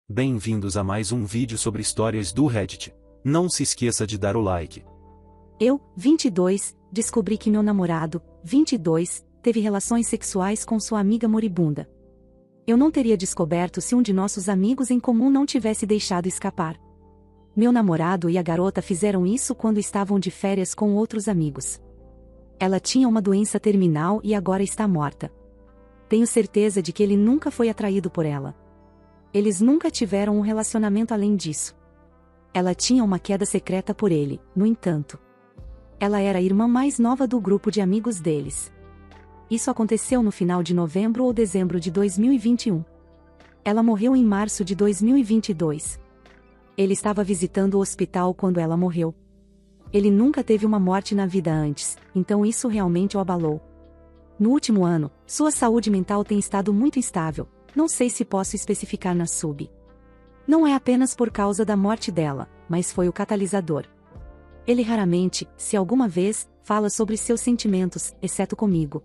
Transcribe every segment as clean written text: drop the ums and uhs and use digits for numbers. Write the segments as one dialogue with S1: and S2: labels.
S1: Bem-vindos a mais um vídeo sobre histórias do Reddit. Não se esqueça de dar o like.
S2: Eu, 22, descobri que meu namorado, 22, teve relações sexuais com sua amiga moribunda. Eu não teria descoberto se um de nossos amigos em comum não tivesse deixado escapar. Meu namorado e a garota fizeram isso quando estavam de férias com outros amigos. Ela tinha uma doença terminal e agora está morta. Tenho certeza de que ele nunca foi atraído por ela. Eles nunca tiveram um relacionamento além disso. Ela tinha uma queda secreta por ele, no entanto. Ela era a irmã mais nova do grupo de amigos deles. Isso aconteceu no final de novembro ou dezembro de 2021. Ela morreu em março de 2022. Ele estava visitando o hospital quando ela morreu. Ele nunca teve uma morte na vida antes, então isso realmente o abalou. No último ano, sua saúde mental tem estado muito instável. Não sei se posso especificar na sub. Não é apenas por causa da morte dela, mas foi o catalisador. Ele raramente, se alguma vez, fala sobre seus sentimentos, exceto comigo.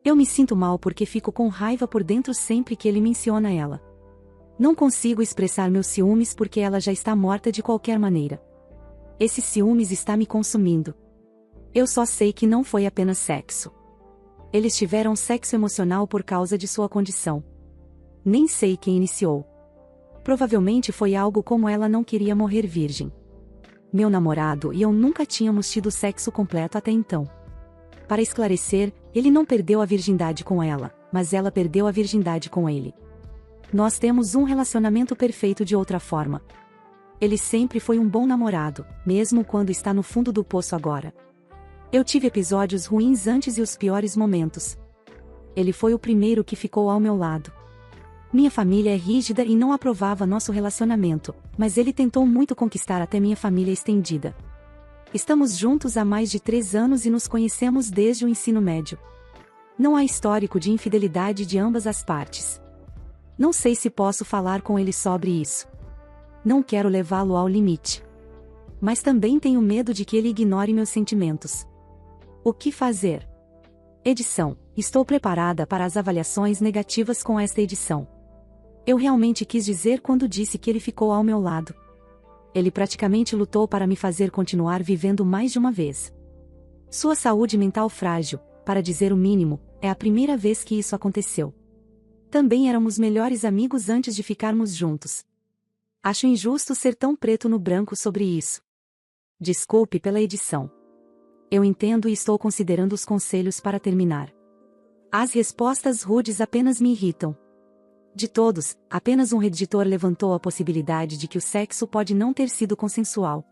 S2: Eu me sinto mal porque fico com raiva por dentro sempre que ele menciona ela. Não consigo expressar meus ciúmes porque ela já está morta de qualquer maneira. Esse ciúmes está me consumindo. Eu só sei que não foi apenas sexo. Eles tiveram sexo emocional por causa de sua condição. Nem sei quem iniciou. Provavelmente foi algo como ela não queria morrer virgem. Meu namorado e eu nunca tínhamos tido sexo completo até então. Para esclarecer, ele não perdeu a virgindade com ela, mas ela perdeu a virgindade com ele. Nós temos um relacionamento perfeito de outra forma. Ele sempre foi um bom namorado, mesmo quando está no fundo do poço agora. Eu tive episódios ruins antes e os piores momentos. Ele foi o primeiro que ficou ao meu lado. Minha família é rígida e não aprovava nosso relacionamento, mas ele tentou muito conquistar até minha família estendida. Estamos juntos há mais de 3 anos e nos conhecemos desde o ensino médio. Não há histórico de infidelidade de ambas as partes. Não sei se posso falar com ele sobre isso. Não quero levá-lo ao limite. Mas também tenho medo de que ele ignore meus sentimentos. O que fazer? Edição. Estou preparada para as avaliações negativas com esta edição. Eu realmente quis dizer quando disse que ele ficou ao meu lado. Ele praticamente lutou para me fazer continuar vivendo mais de uma vez. Sua saúde mental frágil, para dizer o mínimo, é a primeira vez que isso aconteceu. Também éramos melhores amigos antes de ficarmos juntos. Acho injusto ser tão preto no branco sobre isso. Desculpe pela edição. Eu entendo e estou considerando os conselhos para terminar. As respostas rudes apenas me irritam. De todos, apenas um reditor levantou a possibilidade de que o sexo pode não ter sido consensual.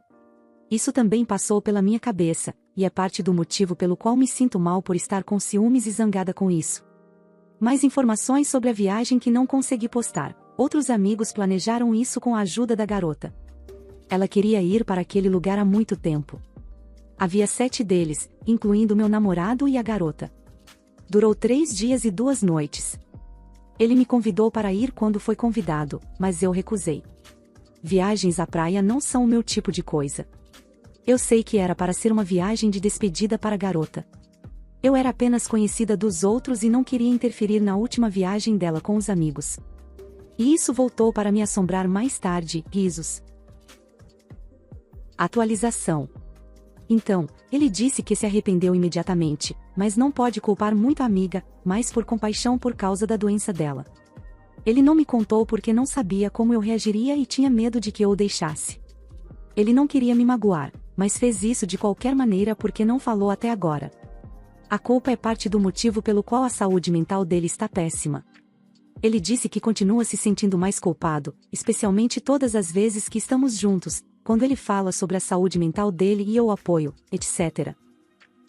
S2: Isso também passou pela minha cabeça, e é parte do motivo pelo qual me sinto mal por estar com ciúmes e zangada com isso. Mais informações sobre a viagem que não consegui postar. Outros amigos planejaram isso com a ajuda da garota. Ela queria ir para aquele lugar há muito tempo. Havia 7 deles, incluindo meu namorado e a garota. Durou 3 dias e 2 noites. Ele me convidou para ir quando foi convidado, mas eu recusei. Viagens à praia não são o meu tipo de coisa. Eu sei que era para ser uma viagem de despedida para a garota. Eu era apenas conhecida dos outros e não queria interferir na última viagem dela com os amigos. E isso voltou para me assombrar mais tarde, risos. Atualização. Então, ele disse que se arrependeu imediatamente, mas não pode culpar muito a amiga, mas por compaixão por causa da doença dela. Ele não me contou porque não sabia como eu reagiria e tinha medo de que eu o deixasse. Ele não queria me magoar, mas fez isso de qualquer maneira porque não falou até agora. A culpa é parte do motivo pelo qual a saúde mental dele está péssima. Ele disse que continua se sentindo mais culpado, especialmente todas as vezes que estamos juntos, quando ele fala sobre a saúde mental dele e eu o apoio, etc.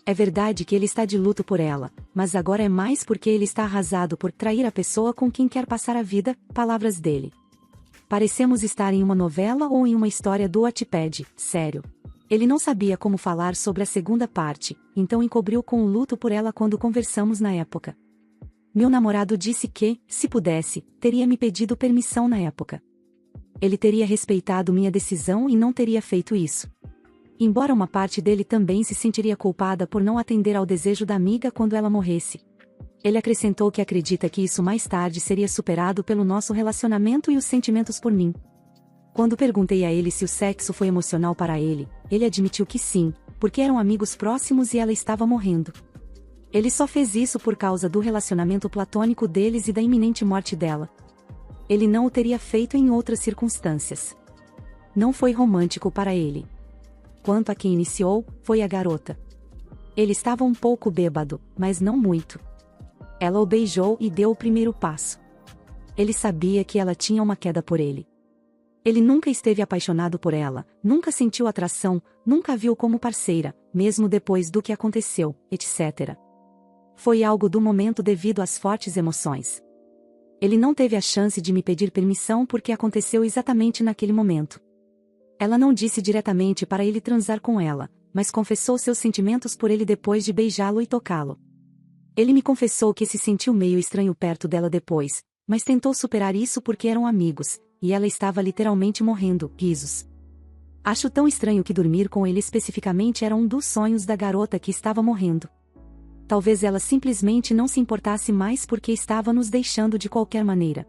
S2: É verdade que ele está de luto por ela, mas agora é mais porque ele está arrasado por trair a pessoa com quem quer passar a vida, palavras dele. Parecemos estar em uma novela ou em uma história do Wattpad, sério. Ele não sabia como falar sobre a segunda parte, então encobriu com o luto por ela quando conversamos na época. Meu namorado disse que, se pudesse, teria me pedido permissão na época. Ele teria respeitado minha decisão e não teria feito isso. Embora uma parte dele também se sentiria culpada por não atender ao desejo da amiga quando ela morresse. Ele acrescentou que acredita que isso mais tarde seria superado pelo nosso relacionamento e os sentimentos por mim. Quando perguntei a ele se o sexo foi emocional para ele, ele admitiu que sim, porque eram amigos próximos e ela estava morrendo. Ele só fez isso por causa do relacionamento platônico deles e da iminente morte dela. Ele não o teria feito em outras circunstâncias. Não foi romântico para ele. Quanto a quem iniciou, foi a garota. Ele estava um pouco bêbado, mas não muito. Ela o beijou e deu o primeiro passo. Ele sabia que ela tinha uma queda por ele. Ele nunca esteve apaixonado por ela, nunca sentiu atração, nunca a viu como parceira, mesmo depois do que aconteceu, etc. Foi algo do momento devido às fortes emoções. Ele não teve a chance de me pedir permissão porque aconteceu exatamente naquele momento. Ela não disse diretamente para ele transar com ela, mas confessou seus sentimentos por ele depois de beijá-lo e tocá-lo. Ele me confessou que se sentiu meio estranho perto dela depois, mas tentou superar isso porque eram amigos, e ela estava literalmente morrendo, risos. Acho tão estranho que dormir com ele especificamente era um dos sonhos da garota que estava morrendo. Talvez ela simplesmente não se importasse mais porque estava nos deixando de qualquer maneira.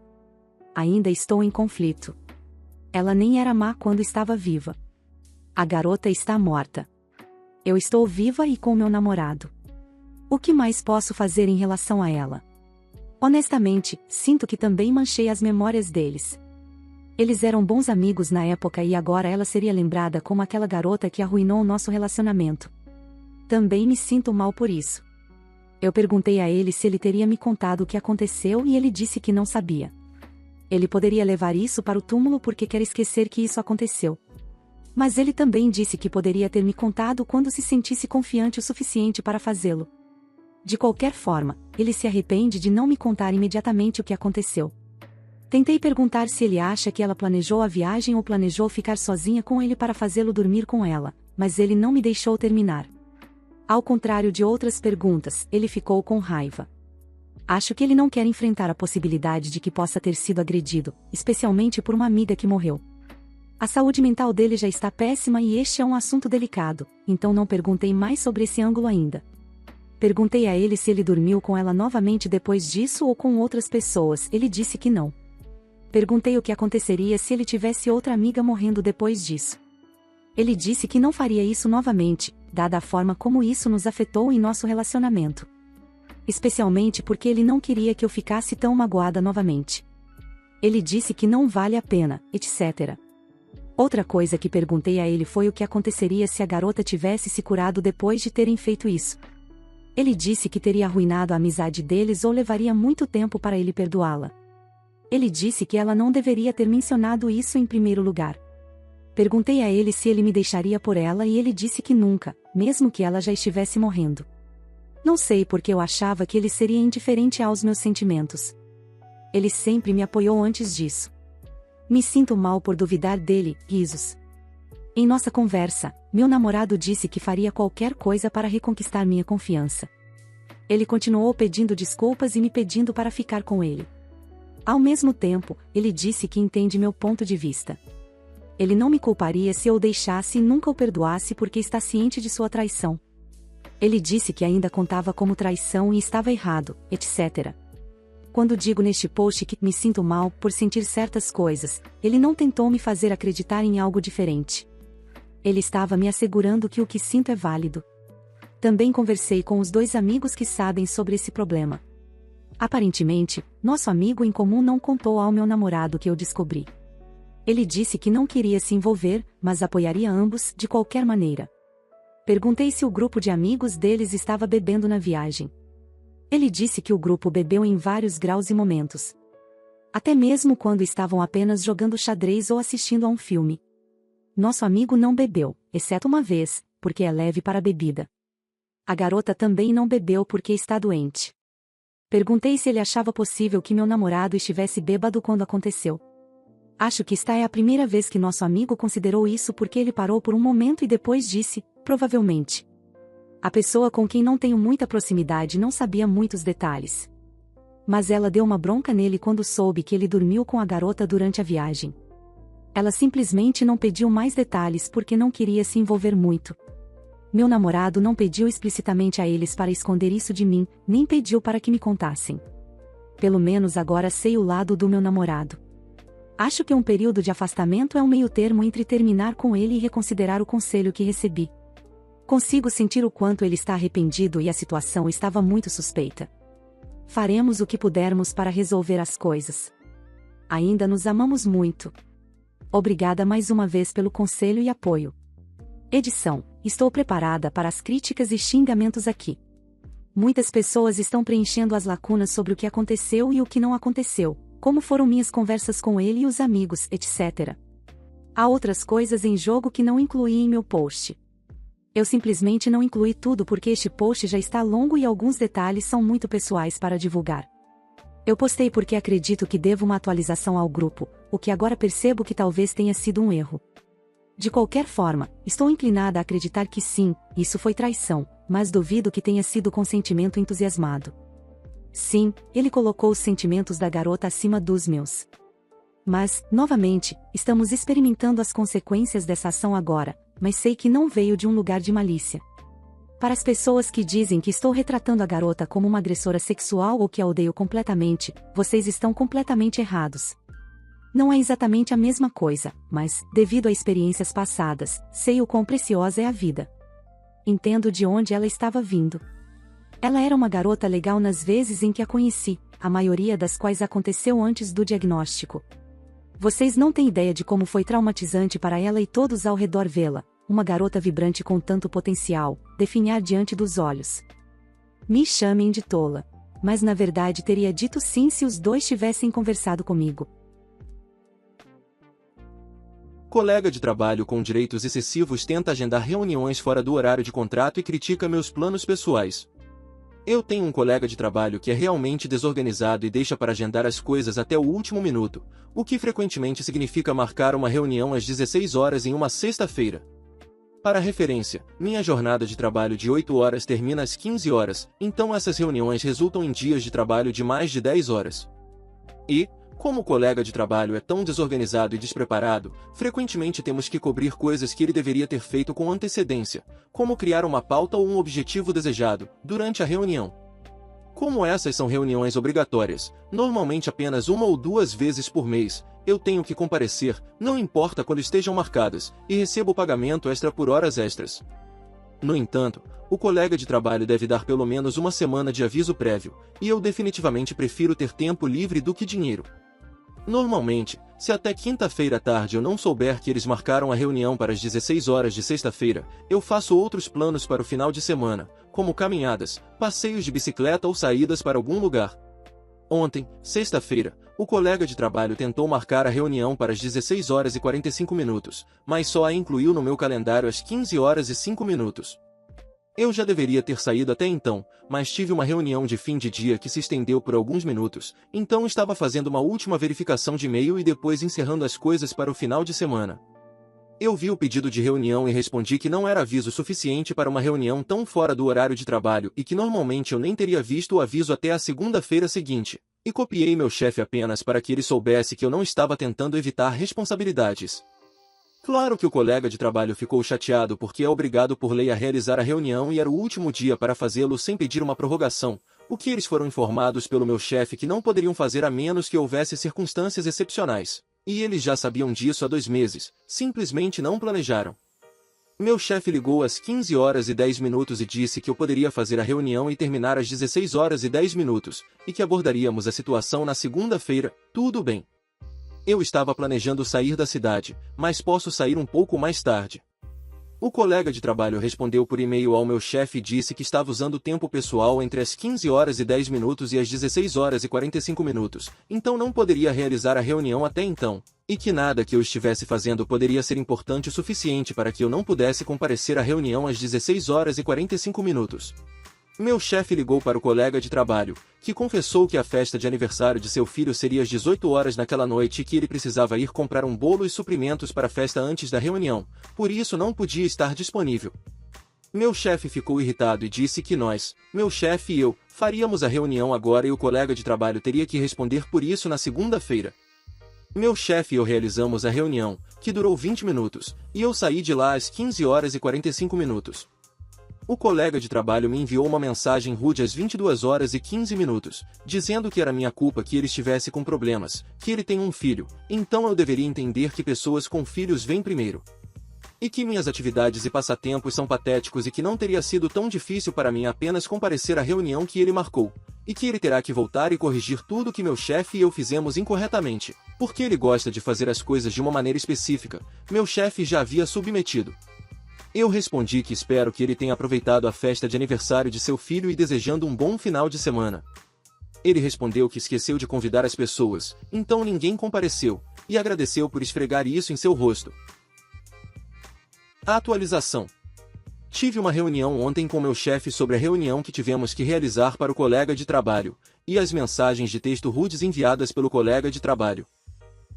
S2: Ainda estou em conflito. Ela nem era má quando estava viva. A garota está morta. Eu estou viva e com meu namorado. O que mais posso fazer em relação a ela? Honestamente, sinto que também manchei as memórias deles. Eles eram bons amigos na época e agora ela seria lembrada como aquela garota que arruinou o nosso relacionamento. Também me sinto mal por isso. Eu perguntei a ele se ele teria me contado o que aconteceu e ele disse que não sabia. Ele poderia levar isso para o túmulo porque quer esquecer que isso aconteceu. Mas ele também disse que poderia ter me contado quando se sentisse confiante o suficiente para fazê-lo. De qualquer forma, ele se arrepende de não me contar imediatamente o que aconteceu. Tentei perguntar se ele acha que ela planejou a viagem ou planejou ficar sozinha com ele para fazê-lo dormir com ela, mas ele não me deixou terminar. Ao contrário de outras perguntas, ele ficou com raiva. Acho que ele não quer enfrentar a possibilidade de que possa ter sido agredido, especialmente por uma amiga que morreu. A saúde mental dele já está péssima e este é um assunto delicado, então não perguntei mais sobre esse ângulo ainda. Perguntei a ele se ele dormiu com ela novamente depois disso ou com outras pessoas, ele disse que não. Perguntei o que aconteceria se ele tivesse outra amiga morrendo depois disso. Ele disse que não faria isso novamente, dada a forma como isso nos afetou em nosso relacionamento. Especialmente porque ele não queria que eu ficasse tão magoada novamente. Ele disse que não vale a pena, etc. Outra coisa que perguntei a ele foi o que aconteceria se a garota tivesse se curado depois de terem feito isso. Ele disse que teria arruinado a amizade deles ou levaria muito tempo para ele perdoá-la. Ele disse que ela não deveria ter mencionado isso em primeiro lugar. Perguntei a ele se ele me deixaria por ela e ele disse que nunca, mesmo que ela já estivesse morrendo. Não sei porque eu achava que ele seria indiferente aos meus sentimentos. Ele sempre me apoiou antes disso. Me sinto mal por duvidar dele, risos. Em nossa conversa, meu namorado disse que faria qualquer coisa para reconquistar minha confiança. Ele continuou pedindo desculpas e me pedindo para ficar com ele. Ao mesmo tempo, ele disse que entende meu ponto de vista. Ele não me culparia se eu o deixasse e nunca o perdoasse porque está ciente de sua traição. Ele disse que ainda contava como traição e estava errado, etc. Quando digo neste post que me sinto mal por sentir certas coisas, ele não tentou me fazer acreditar em algo diferente. Ele estava me assegurando que o que sinto é válido. Também conversei com os 2 amigos que sabem sobre esse problema. Aparentemente, nosso amigo em comum não contou ao meu namorado que eu descobri. Ele disse que não queria se envolver, mas apoiaria ambos, de qualquer maneira. Perguntei se o grupo de amigos deles estava bebendo na viagem. Ele disse que o grupo bebeu em vários graus e momentos. Até mesmo quando estavam apenas jogando xadrez ou assistindo a um filme. Nosso amigo não bebeu, exceto uma vez, porque é leve para a bebida. A garota também não bebeu porque está doente. Perguntei se ele achava possível que meu namorado estivesse bêbado quando aconteceu. Acho que esta é a primeira vez que nosso amigo considerou isso porque ele parou por um momento e depois disse, provavelmente. A pessoa com quem não tenho muita proximidade não sabia muitos detalhes. Mas ela deu uma bronca nele quando soube que ele dormiu com a garota durante a viagem. Ela simplesmente não pediu mais detalhes porque não queria se envolver muito. Meu namorado não pediu explicitamente a eles para esconder isso de mim, nem pediu para que me contassem. Pelo menos agora sei o lado do meu namorado. Acho que um período de afastamento é um meio-termo entre terminar com ele e reconsiderar o conselho que recebi. Consigo sentir o quanto ele está arrependido e a situação estava muito suspeita. Faremos o que pudermos para resolver as coisas. Ainda nos amamos muito. Obrigada mais uma vez pelo conselho e apoio. Edição: estou preparada para as críticas e xingamentos aqui. Muitas pessoas estão preenchendo as lacunas sobre o que aconteceu e o que não aconteceu, como foram minhas conversas com ele e os amigos, etc. Há outras coisas em jogo que não incluí em meu post. Eu simplesmente não incluí tudo porque este post já está longo e alguns detalhes são muito pessoais para divulgar. Eu postei porque acredito que devo uma atualização ao grupo, o que agora percebo que talvez tenha sido um erro. De qualquer forma, estou inclinada a acreditar que sim, isso foi traição, mas duvido que tenha sido com sentimento entusiasmado. Sim, ele colocou os sentimentos da garota acima dos meus. Mas, novamente, estamos experimentando as consequências dessa ação agora, mas sei que não veio de um lugar de malícia. Para as pessoas que dizem que estou retratando a garota como uma agressora sexual ou que a odeio completamente, vocês estão completamente errados. Não é exatamente a mesma coisa, mas, devido a experiências passadas, sei o quão preciosa é a vida. Entendo de onde ela estava vindo. Ela era uma garota legal nas vezes em que a conheci, a maioria das quais aconteceu antes do diagnóstico. Vocês não têm ideia de como foi traumatizante para ela e todos ao redor vê-la, uma garota vibrante com tanto potencial, definhar diante dos olhos. Me chamem de tola. Mas na verdade teria dito sim se os dois tivessem conversado comigo.
S3: Colega de trabalho com direitos excessivos tenta agendar reuniões fora do horário de contrato e critica meus planos pessoais. Eu tenho um colega de trabalho que é realmente desorganizado e deixa para agendar as coisas até o último minuto, o que frequentemente significa marcar uma reunião às 16 horas em uma sexta-feira. Para referência, minha jornada de trabalho de 8 horas termina às 15 horas, então essas reuniões resultam em dias de trabalho de mais de 10 horas. E, como o colega de trabalho é tão desorganizado e despreparado, frequentemente temos que cobrir coisas que ele deveria ter feito com antecedência, como criar uma pauta ou um objetivo desejado, durante a reunião. Como essas são reuniões obrigatórias, normalmente apenas 1 ou 2 vezes por mês, eu tenho que comparecer, não importa quando estejam marcadas, e recebo pagamento extra por horas extras. No entanto, o colega de trabalho deve dar pelo menos uma semana de aviso prévio, e eu definitivamente prefiro ter tempo livre do que dinheiro. Normalmente, se até quinta-feira à tarde eu não souber que eles marcaram a reunião para as 16 horas de sexta-feira, eu faço outros planos para o final de semana, como caminhadas, passeios de bicicleta ou saídas para algum lugar. Ontem, sexta-feira, o colega de trabalho tentou marcar a reunião para as 16 horas e 45 minutos, mas só a incluiu no meu calendário às 15 horas e 5 minutos. Eu já deveria ter saído até então, mas tive uma reunião de fim de dia que se estendeu por alguns minutos, então estava fazendo uma última verificação de e-mail e depois encerrando as coisas para o final de semana. Eu vi o pedido de reunião e respondi que não era aviso suficiente para uma reunião tão fora do horário de trabalho e que normalmente eu nem teria visto o aviso até a segunda-feira seguinte, e copiei meu chefe apenas para que ele soubesse que eu não estava tentando evitar responsabilidades. Claro que o colega de trabalho ficou chateado porque é obrigado por lei a realizar a reunião e era o último dia para fazê-lo sem pedir uma prorrogação, o que eles foram informados pelo meu chefe que não poderiam fazer a menos que houvesse circunstâncias excepcionais. E eles já sabiam disso há 2 meses, simplesmente não planejaram. Meu chefe ligou às 15 horas e 10 minutos e disse que eu poderia fazer a reunião e terminar às 16 horas e 10 minutos, e que abordaríamos a situação na segunda-feira, tudo bem. Eu estava planejando sair da cidade, mas posso sair um pouco mais tarde. O colega de trabalho respondeu por e-mail ao meu chefe e disse que estava usando tempo pessoal entre as 15 horas e 10 minutos e as 16 horas e 45 minutos, então não poderia realizar a reunião até então, e que nada que eu estivesse fazendo poderia ser importante o suficiente para que eu não pudesse comparecer à reunião às 16 horas e 45 minutos. Meu chefe ligou para o colega de trabalho, que confessou que a festa de aniversário de seu filho seria às 18 horas naquela noite e que ele precisava ir comprar um bolo e suprimentos para a festa antes da reunião, por isso não podia estar disponível. Meu chefe ficou irritado e disse que nós, meu chefe e eu, faríamos a reunião agora e o colega de trabalho teria que responder por isso na segunda-feira. Meu chefe e eu realizamos a reunião, que durou 20 minutos, e eu saí de lá às 15 horas e 45 minutos. O colega de trabalho me enviou uma mensagem rude às 22 horas e 15 minutos, dizendo que era minha culpa que ele estivesse com problemas, que ele tem um filho, então eu deveria entender que pessoas com filhos vêm primeiro. E que minhas atividades e passatempos são patéticos e que não teria sido tão difícil para mim apenas comparecer à reunião que ele marcou. E que ele terá que voltar e corrigir tudo que meu chefe e eu fizemos incorretamente, porque ele gosta de fazer as coisas de uma maneira específica, meu chefe já havia submetido. Eu respondi que espero que ele tenha aproveitado a festa de aniversário de seu filho e desejando um bom final de semana. Ele respondeu que esqueceu de convidar as pessoas, então ninguém compareceu, e agradeceu por esfregar isso em seu rosto. A atualização. Tive uma reunião ontem com meu chefe sobre a reunião que tivemos que realizar para o colega de trabalho, e as mensagens de texto rudes enviadas pelo colega de trabalho.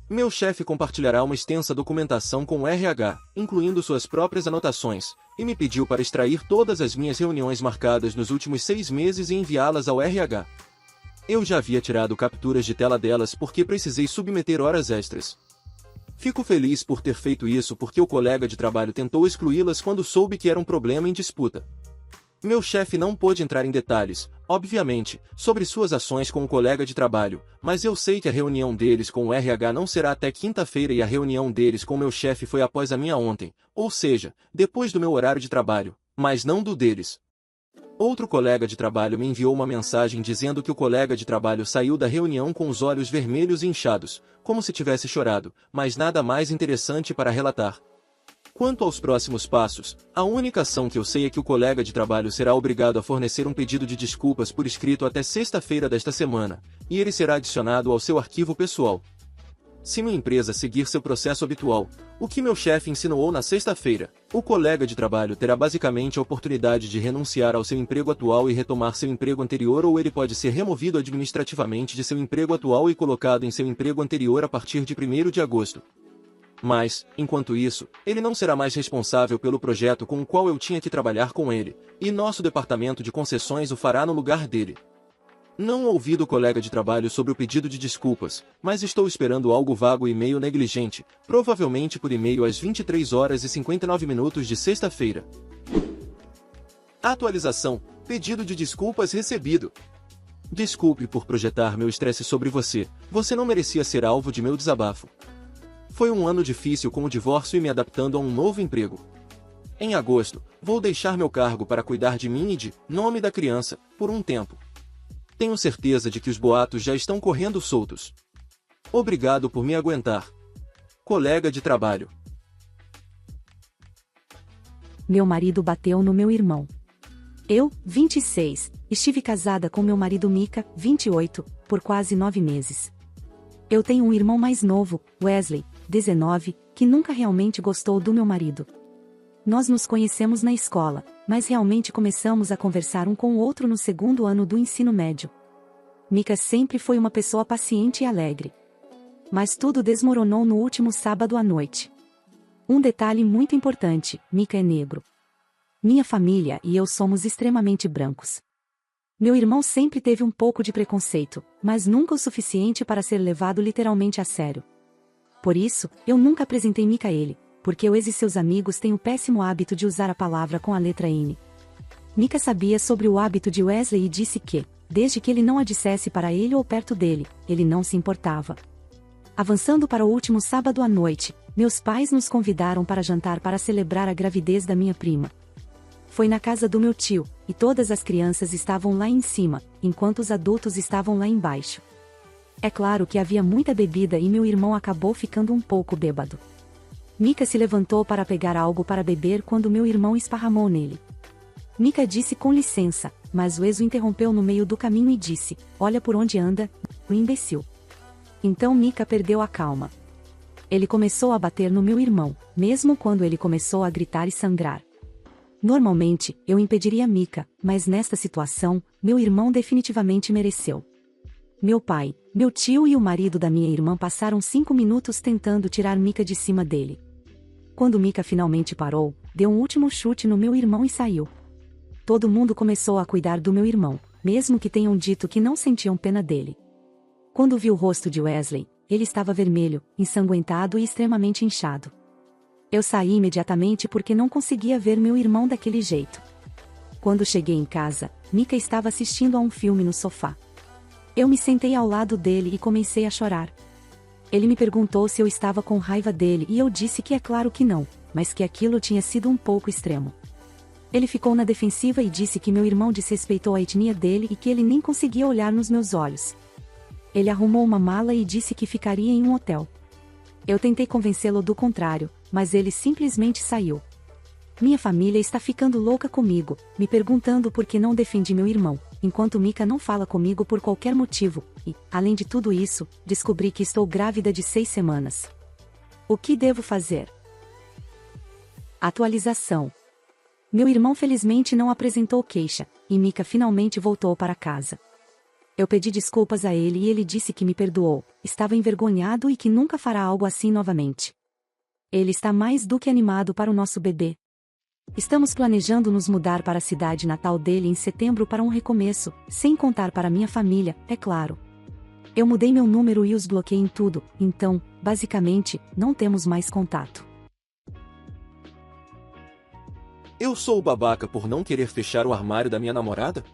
S3: Meu chefe compartilhará uma extensa documentação com o RH, incluindo suas próprias anotações, e me pediu para extrair todas as minhas reuniões marcadas nos últimos 6 meses e enviá-las ao RH. Eu já havia tirado capturas de tela delas porque precisei submeter horas extras. Fico feliz por ter feito isso porque o colega de trabalho tentou excluí-las quando soube que era um problema em disputa. Meu chefe não pôde entrar em detalhes, obviamente, sobre suas ações com o colega de trabalho, mas eu sei que a reunião deles com o RH não será até quinta-feira e a reunião deles com meu chefe foi após a minha ontem, ou seja, depois do meu horário de trabalho, mas não do deles. Outro colega de trabalho me enviou uma mensagem dizendo que o colega de trabalho saiu da reunião com os olhos vermelhos e inchados, como se tivesse chorado, mas nada mais interessante para relatar. Quanto aos próximos passos, a única ação que eu sei é que o colega de trabalho será obrigado a fornecer um pedido de desculpas por escrito até sexta-feira desta semana, e ele será adicionado ao seu arquivo pessoal. Se minha empresa seguir seu processo habitual, o que meu chefe insinuou na sexta-feira, o colega de trabalho terá basicamente a oportunidade de renunciar ao seu emprego atual e retomar seu emprego anterior, ou ele pode ser removido administrativamente de seu emprego atual e colocado em seu emprego anterior a partir de 1º de agosto. Mas, enquanto isso, ele não será mais responsável pelo projeto com o qual eu tinha que trabalhar com ele, e nosso departamento de concessões o fará no lugar dele. Não ouvi do colega de trabalho sobre o pedido de desculpas, mas estou esperando algo vago e meio negligente, provavelmente por e-mail às 23 horas e 59 minutos de sexta-feira. Atualização: pedido de desculpas recebido. Desculpe por projetar meu estresse sobre você, você não merecia ser alvo de meu desabafo. Foi um ano difícil com o divórcio e me adaptando a um novo emprego. Em agosto, vou deixar meu cargo para cuidar de mim e de nome da criança, por um tempo. Tenho certeza de que os boatos já estão correndo soltos. Obrigado por me aguentar. Colega de trabalho.
S2: Meu marido bateu no meu irmão. Eu, 26, estive casada com meu marido Mika, 28, por quase 9 meses. Eu tenho um irmão mais novo, Wesley, 19, que nunca realmente gostou do meu marido. Nós nos conhecemos na escola, mas realmente começamos a conversar um com o outro no 2º ano do ensino médio. Mika sempre foi uma pessoa paciente e alegre. Mas tudo desmoronou no último sábado à noite. Um detalhe muito importante: Mika é negro. Minha família e eu somos extremamente brancos. Meu irmão sempre teve um pouco de preconceito, mas nunca o suficiente para ser levado literalmente a sério. Por isso, eu nunca apresentei Mika a ele, porque eu e seus amigos têm o péssimo hábito de usar a palavra com a letra N. Mika sabia sobre o hábito de Wesley e disse que, desde que ele não a dissesse para ele ou perto dele, ele não se importava. Avançando para o último sábado à noite, meus pais nos convidaram para jantar para celebrar a gravidez da minha prima. Foi na casa do meu tio, e todas as crianças estavam lá em cima, enquanto os adultos estavam lá embaixo. É claro que havia muita bebida e meu irmão acabou ficando um pouco bêbado. Mika se levantou para pegar algo para beber quando meu irmão esparramou nele. Mika disse com licença, mas Wes o interrompeu no meio do caminho e disse: "Olha por onde anda, o imbecil." Então Mika perdeu a calma. Ele começou a bater no meu irmão, mesmo quando ele começou a gritar e sangrar. Normalmente, eu impediria Mika, mas nesta situação, meu irmão definitivamente mereceu. Meu pai, meu tio e o marido da minha irmã passaram 5 minutos tentando tirar Mika de cima dele. Quando Mika finalmente parou, deu um último chute no meu irmão e saiu. Todo mundo começou a cuidar do meu irmão, mesmo que tenham dito que não sentiam pena dele. Quando vi o rosto de Wesley, ele estava vermelho, ensanguentado e extremamente inchado. Eu saí imediatamente porque não conseguia ver meu irmão daquele jeito. Quando cheguei em casa, Mika estava assistindo a um filme no sofá. Eu me sentei ao lado dele e comecei a chorar. Ele me perguntou se eu estava com raiva dele e eu disse que é claro que não, mas que aquilo tinha sido um pouco extremo. Ele ficou na defensiva e disse que meu irmão desrespeitou a etnia dele e que ele nem conseguia olhar nos meus olhos. Ele arrumou uma mala e disse que ficaria em um hotel. Eu tentei convencê-lo do contrário, mas ele simplesmente saiu. Minha família está ficando louca comigo, me perguntando por que não defendi meu irmão, enquanto Mika não fala comigo por qualquer motivo, e, além de tudo isso, descobri que estou grávida de 6 semanas. O que devo fazer? Atualização. Meu irmão felizmente não apresentou queixa, e Mika finalmente voltou para casa. Eu pedi desculpas a ele e ele disse que me perdoou, estava envergonhado e que nunca fará algo assim novamente. Ele está mais do que animado para o nosso bebê. Estamos planejando nos mudar para a cidade natal dele em setembro para um recomeço, sem contar para minha família, é claro. Eu mudei meu número e os bloqueei em tudo, então, basicamente, não temos mais contato.
S3: Eu sou o babaca por não querer fechar o armário da minha namorada?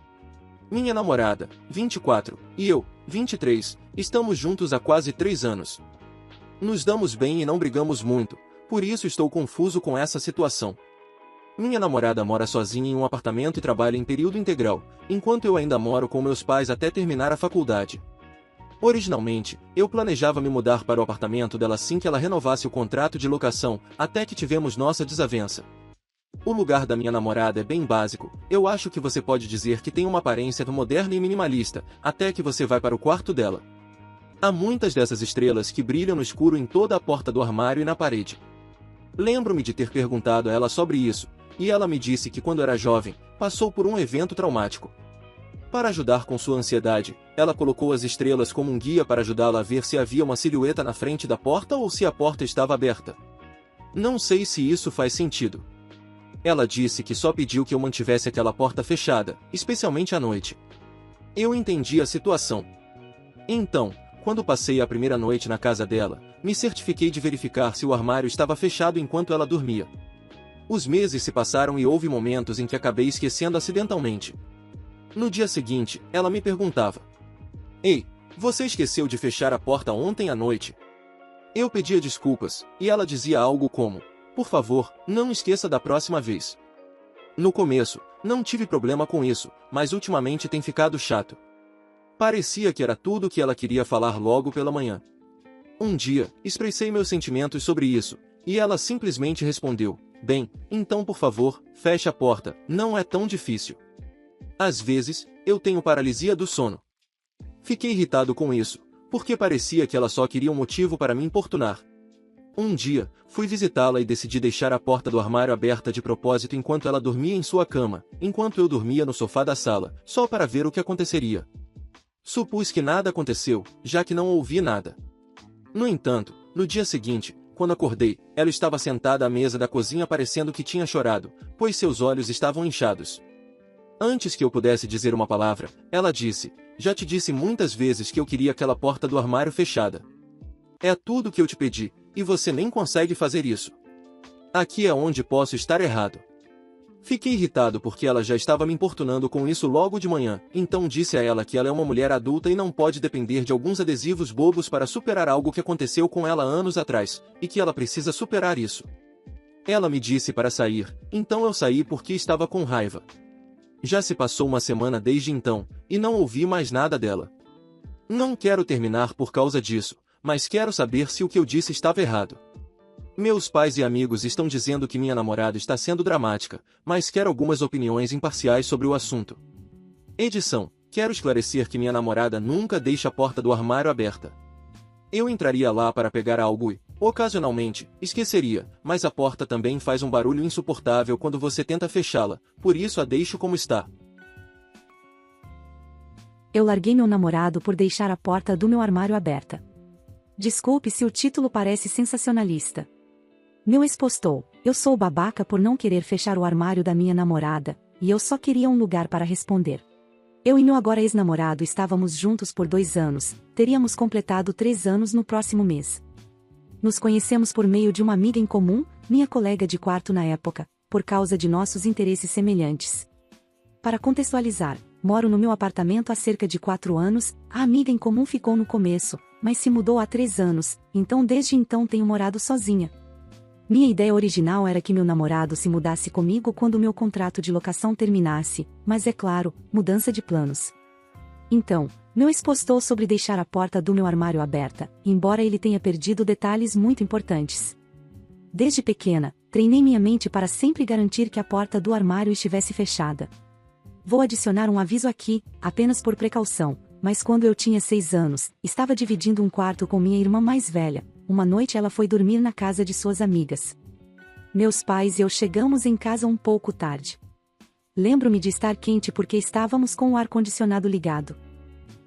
S3: Minha namorada, 24, e eu, 23, estamos juntos há quase 3 anos. Nos damos bem e não brigamos muito, por isso estou confuso com essa situação. Minha namorada mora sozinha em um apartamento e trabalha em período integral, enquanto eu ainda moro com meus pais até terminar a faculdade. Originalmente, eu planejava me mudar para o apartamento dela assim que ela renovasse o contrato de locação, até que tivemos nossa desavença. O lugar da minha namorada é bem básico, eu acho que você pode dizer que tem uma aparência moderna e minimalista, até que você vai para o quarto dela. Há muitas dessas estrelas que brilham no escuro em toda a porta do armário e na parede. Lembro-me de ter perguntado a ela sobre isso, e ela me disse que quando era jovem, passou por um evento traumático. Para ajudar com sua ansiedade, ela colocou as estrelas como um guia para ajudá-la a ver se havia uma silhueta na frente da porta ou se a porta estava aberta. Não sei se isso faz sentido. Ela disse que só pediu que eu mantivesse aquela porta fechada, especialmente à noite. Eu entendi a situação. Então, quando passei a primeira noite na casa dela, me certifiquei de verificar se o armário estava fechado enquanto ela dormia. Os meses se passaram e houve momentos em que acabei esquecendo acidentalmente. No dia seguinte, ela me perguntava: "Ei, você esqueceu de fechar a porta ontem à noite?" Eu pedia desculpas, e ela dizia algo como: "Por favor, não esqueça da próxima vez." No começo, não tive problema com isso, mas ultimamente tem ficado chato. Parecia que era tudo o que ela queria falar logo pela manhã. Um dia, expressei meus sentimentos sobre isso, e ela simplesmente respondeu: "Bem, então por favor, feche a porta, não é tão difícil." Às vezes, eu tenho paralisia do sono. Fiquei irritado com isso, porque parecia que ela só queria um motivo para me importunar. Um dia, fui visitá-la e decidi deixar a porta do armário aberta de propósito enquanto ela dormia em sua cama, enquanto eu dormia no sofá da sala, só para ver o que aconteceria. Supus que nada aconteceu, já que não ouvi nada. No entanto, no dia seguinte, quando acordei, ela estava sentada à mesa da cozinha parecendo que tinha chorado, pois seus olhos estavam inchados. Antes que eu pudesse dizer uma palavra, ela disse: "Já te disse muitas vezes que eu queria aquela porta do armário fechada. É tudo o que eu te pedi, e você nem consegue fazer isso. Aqui é onde posso estar errado." Fiquei irritado porque ela já estava me importunando com isso logo de manhã, então disse a ela que ela é uma mulher adulta e não pode depender de alguns adesivos bobos para superar algo que aconteceu com ela anos atrás, e que ela precisa superar isso. Ela me disse para sair, então eu saí porque estava com raiva. Já se passou uma semana desde então, e não ouvi mais nada dela. Não quero terminar por causa disso, mas quero saber se o que eu disse estava errado. Meus pais e amigos estão dizendo que minha namorada está sendo dramática, mas quero algumas opiniões imparciais sobre o assunto. Edição: quero esclarecer que minha namorada nunca deixa a porta do armário aberta. Eu entraria lá para pegar algo e, ocasionalmente, esqueceria, mas a porta também faz um barulho insuportável quando você tenta fechá-la, por isso a deixo como está.
S2: Eu larguei meu namorado por deixar a porta do meu armário aberta. Desculpe se o título parece sensacionalista. Meu ex postou: "Eu sou babaca por não querer fechar o armário da minha namorada, e eu só queria um lugar para responder." Eu e meu agora ex-namorado estávamos juntos por 2 anos, teríamos completado 3 anos no próximo mês. Nos conhecemos por meio de uma amiga em comum, minha colega de quarto na época, por causa de nossos interesses semelhantes. Para contextualizar, moro no meu apartamento há cerca de 4 anos, a amiga em comum ficou no começo, mas se mudou há 3 anos, então desde então tenho morado sozinha. Minha ideia original era que meu namorado se mudasse comigo quando meu contrato de locação terminasse, mas é claro, mudança de planos. Então, meu ex postou sobre deixar a porta do meu armário aberta, embora ele tenha perdido detalhes muito importantes. Desde pequena, treinei minha mente para sempre garantir que a porta do armário estivesse fechada. Vou adicionar um aviso aqui, apenas por precaução, mas quando eu tinha 6 anos, estava dividindo um quarto com minha irmã mais velha. Uma noite ela foi dormir na casa de suas amigas. Meus pais e eu chegamos em casa um pouco tarde. Lembro-me de estar quente porque estávamos com o ar-condicionado ligado.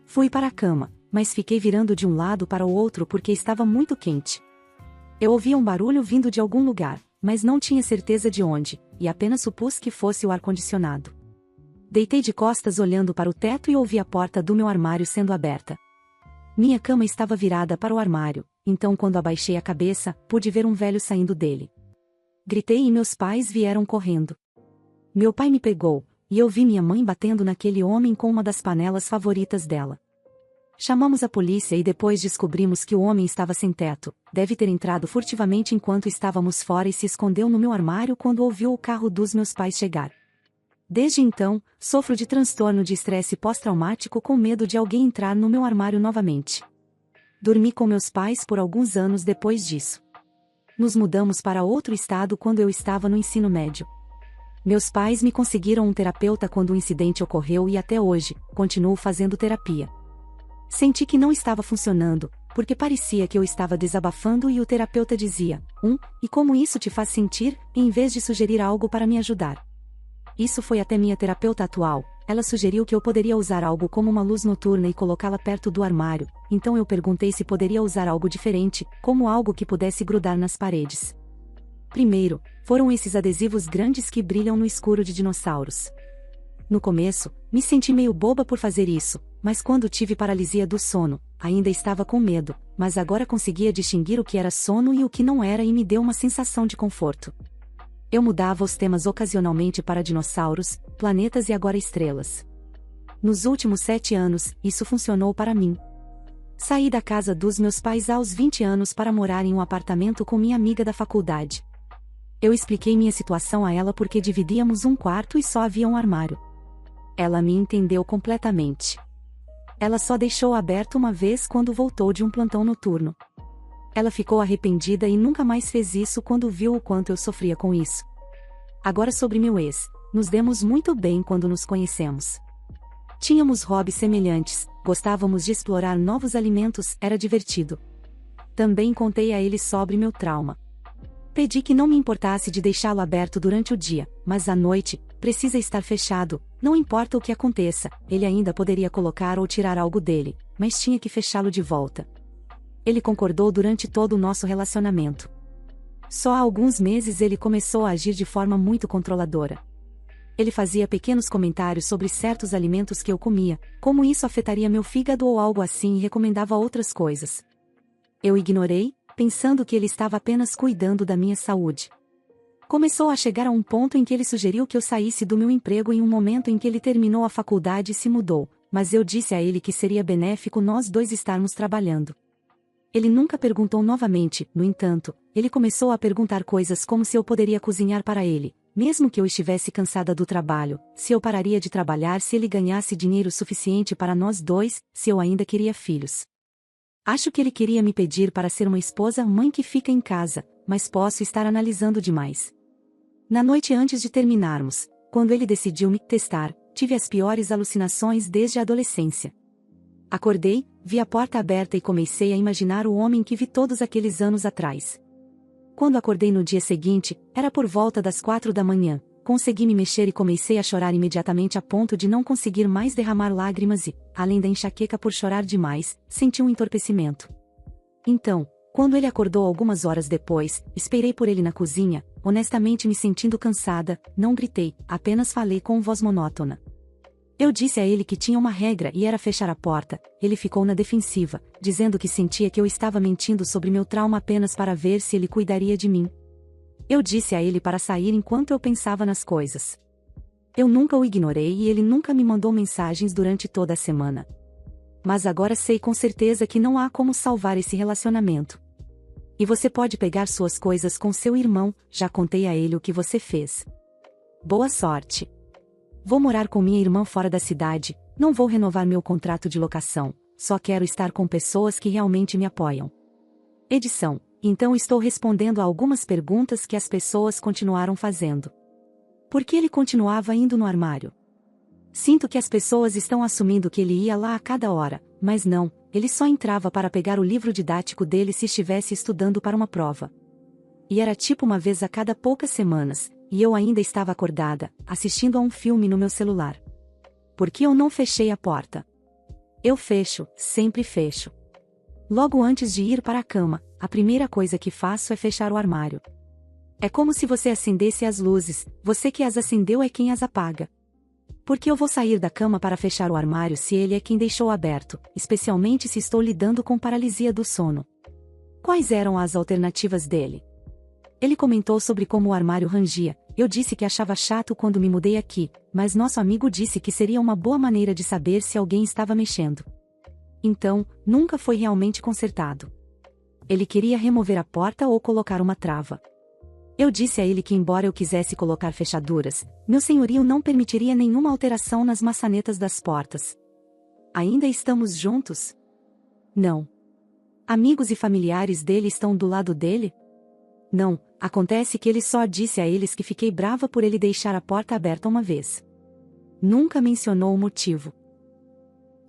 S2: Fui para a cama, mas fiquei virando de um lado para o outro porque estava muito quente. Eu ouvia um barulho vindo de algum lugar, mas não tinha certeza de onde, e apenas supus que fosse o ar-condicionado. Deitei de costas olhando para o teto e ouvi a porta do meu armário sendo aberta. Minha cama estava virada para o armário, então quando abaixei a cabeça, pude ver um velho saindo dele. Gritei e meus pais vieram correndo. Meu pai me pegou, e eu vi minha mãe batendo naquele homem com uma das panelas favoritas dela. Chamamos a polícia e depois descobrimos que o homem estava sem teto, deve ter entrado furtivamente enquanto estávamos fora e se escondeu no meu armário quando ouviu o carro dos meus pais chegar. Desde então, sofro de transtorno de estresse pós-traumático com medo de alguém entrar no meu armário novamente. Dormi com meus pais por alguns anos depois disso. Nos mudamos para outro estado quando eu estava no ensino médio. Meus pais me conseguiram um terapeuta quando o incidente ocorreu e até hoje, continuo fazendo terapia. Senti que não estava funcionando, porque parecia que eu estava desabafando e o terapeuta dizia, e como isso te faz sentir, em vez de sugerir algo para me ajudar. Isso foi até minha terapeuta atual, ela sugeriu que eu poderia usar algo como uma luz noturna e colocá-la perto do armário, então eu perguntei se poderia usar algo diferente, como algo que pudesse grudar nas paredes. Primeiro, foram esses adesivos grandes que brilham no escuro de dinossauros. No começo, me senti meio boba por fazer isso, mas quando tive paralisia do sono, ainda estava com medo, mas agora conseguia distinguir o que era sono e o que não era e me deu uma sensação de conforto. Eu mudava os temas ocasionalmente para dinossauros, planetas e agora estrelas. Nos últimos 7 anos, isso funcionou para mim. Saí da casa dos meus pais aos 20 anos para morar em um apartamento com minha amiga da faculdade. Eu expliquei minha situação a ela porque dividíamos um quarto e só havia um armário. Ela me entendeu completamente. Ela só deixou aberto uma vez quando voltou de um plantão noturno. Ela ficou arrependida e nunca mais fez isso quando viu o quanto eu sofria com isso. Agora sobre meu ex, nos demos muito bem quando nos conhecemos. Tínhamos hobbies semelhantes, gostávamos de explorar novos alimentos, era divertido. Também contei a ele sobre meu trauma. Pedi que não me importasse de deixá-lo aberto durante o dia, mas à noite, precisa estar fechado, não importa o que aconteça, ele ainda poderia colocar ou tirar algo dele, mas tinha que fechá-lo de volta. Ele concordou durante todo o nosso relacionamento. Só há alguns meses ele começou a agir de forma muito controladora. Ele fazia pequenos comentários sobre certos alimentos que eu comia, como isso afetaria meu fígado ou algo assim e recomendava outras coisas. Eu ignorei, pensando que ele estava apenas cuidando da minha saúde. Começou a chegar a um ponto em que ele sugeriu que eu saísse do meu emprego em um momento em que ele terminou a faculdade e se mudou, mas eu disse a ele que seria benéfico nós dois estarmos trabalhando. Ele nunca perguntou novamente, no entanto, ele começou a perguntar coisas como se eu poderia cozinhar para ele, mesmo que eu estivesse cansada do trabalho, se eu pararia de trabalhar se ele ganhasse dinheiro suficiente para nós dois, se eu ainda queria filhos. Acho que ele queria me pedir para ser uma esposa-mãe que fica em casa, mas posso estar analisando demais. Na noite antes de terminarmos, quando ele decidiu me testar, tive as piores alucinações desde a adolescência. Acordei, vi a porta aberta e comecei a imaginar o homem que vi todos aqueles anos atrás. Quando acordei no dia seguinte, era por volta das 4 da manhã, consegui me mexer e comecei a chorar imediatamente a ponto de não conseguir mais derramar lágrimas e, além da enxaqueca por chorar demais, senti um entorpecimento. Então, quando ele acordou algumas horas depois, esperei por ele na cozinha, honestamente me sentindo cansada, não gritei, apenas falei com voz monótona. Eu disse a ele que tinha uma regra e era fechar a porta, ele ficou na defensiva, dizendo que sentia que eu estava mentindo sobre meu trauma apenas para ver se ele cuidaria de mim. Eu disse a ele para sair enquanto eu pensava nas coisas. Eu nunca o ignorei e ele nunca me mandou mensagens durante toda a semana. Mas agora sei com certeza que não há como salvar esse relacionamento. E você pode pegar suas coisas com seu irmão, já contei a ele o que você fez. Boa sorte. Vou morar com minha irmã fora da cidade, não vou renovar meu contrato de locação, só quero estar com pessoas que realmente me apoiam. Edição. Então estou respondendo a algumas perguntas que as pessoas continuaram fazendo. Por que ele continuava indo no armário? Sinto que as pessoas estão assumindo que ele ia lá a cada hora, mas não, ele só entrava para pegar o livro didático dele se estivesse estudando para uma prova. E era tipo uma vez a cada poucas semanas, e eu ainda estava acordada, assistindo a um filme no meu celular. Por que eu não fechei a porta? Eu fecho, sempre fecho. Logo antes de ir para a cama, a primeira coisa que faço é fechar o armário. É como se você acendesse as luzes, você que as acendeu é quem as apaga. Porque eu vou sair da cama para fechar o armário se ele é quem deixou aberto, especialmente se estou lidando com paralisia do sono. Quais eram as alternativas dele? Ele comentou sobre como o armário rangia, eu disse que achava chato quando me mudei aqui, mas nosso amigo disse que seria uma boa maneira de saber se alguém estava mexendo. Então, nunca foi realmente consertado. Ele queria remover a porta ou colocar uma trava. Eu disse a ele que embora eu quisesse colocar fechaduras, meu senhorio não permitiria nenhuma alteração nas maçanetas das portas. Ainda estamos juntos? Não. Amigos e familiares dele estão do lado dele? Não, acontece que ele só disse a eles que fiquei brava por ele deixar a porta aberta uma vez. Nunca mencionou o motivo.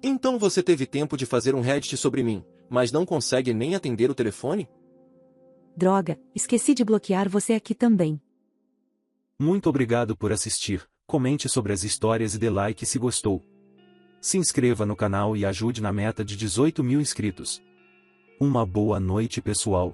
S3: Então você teve tempo de fazer um Reddit sobre mim, mas não consegue nem atender o telefone?
S2: Droga, esqueci de bloquear você aqui também.
S1: Muito obrigado por assistir, comente sobre as histórias e dê like se gostou. Se inscreva no canal e ajude na meta de 18 mil inscritos. Uma boa noite pessoal.